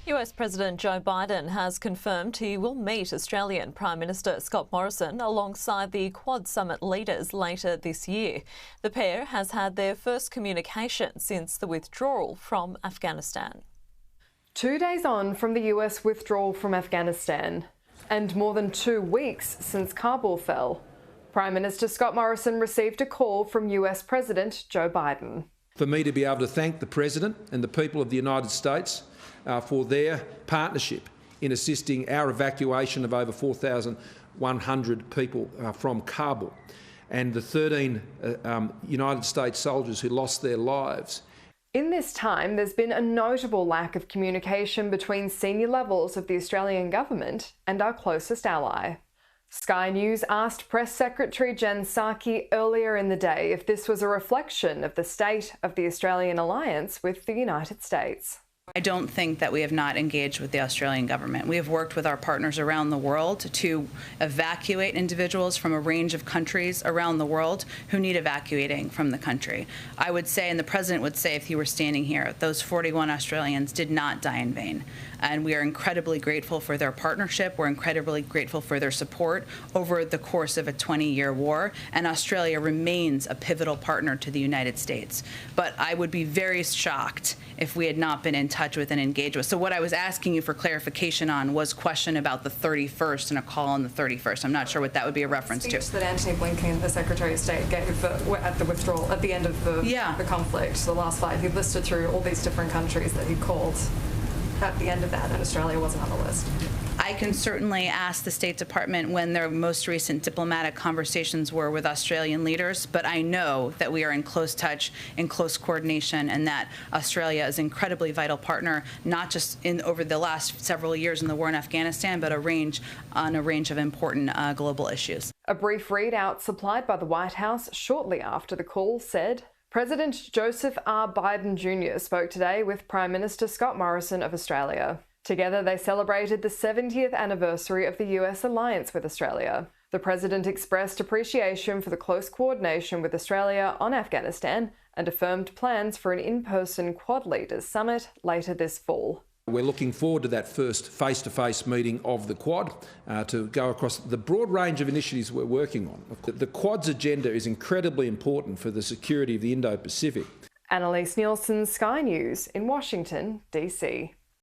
US President Joe Biden has confirmed he will meet Australian Prime Minister Scott Morrison alongside the Quad Summit leaders later this year. The pair has had their first communication since the withdrawal from Afghanistan. 2 days on from the US withdrawal from Afghanistan, and more than 2 weeks since Kabul fell, Prime Minister Scott Morrison received a call from US President Joe Biden. For me to be able to thank the President and the people of the United States for their partnership in assisting our evacuation of over 4,100 people from Kabul, and the 13 United States soldiers who lost their lives. In this time, there's been a notable lack of communication between senior levels of the Australian government and our closest ally. Sky News asked Press Secretary Jen Psaki earlier in the day if this was a reflection of the state of the Australian alliance with the United States. I don't think that we have not engaged with the Australian government. We have worked with our partners around the world to evacuate individuals from a range of countries around the world who need evacuating from the country. I would say, and the President would say if he were standing here, those 41 Australians did not die in vain. And we are incredibly grateful for their partnership. We're incredibly grateful for their support over the course of a 20-year war. And Australia remains a pivotal partner to the United States. But I would be very shocked if we had not been in touch with and engaged with. So what I was asking you for clarification on was question about the 31st and a call on the 31st. I'm not sure what that would be a reference to. The speech that Antony Blinken, the Secretary of State, gave at the withdrawal, at the end of the conflict, the last fight, he listed through all these different countries that he called at the end of that, and Australia wasn't on the list. I can certainly ask the State Department when their most recent diplomatic conversations were with Australian leaders, but I know that we are in close touch, in close coordination, and that Australia is an incredibly vital partner, not just over the last several years in the war in Afghanistan, but on a range of important global issues. A brief readout supplied by the White House shortly after the call said, President Joseph R. Biden Jr. spoke today with Prime Minister Scott Morrison of Australia. Together, they celebrated the 70th anniversary of the US alliance with Australia. The President expressed appreciation for the close coordination with Australia on Afghanistan and affirmed plans for an in-person Quad Leaders Summit later this fall. We're looking forward to that first face-to-face meeting of the Quad to go across the broad range of initiatives we're working on. The Quad's agenda is incredibly important for the security of the Indo-Pacific. Annalise Nielsen, Sky News in Washington, DC.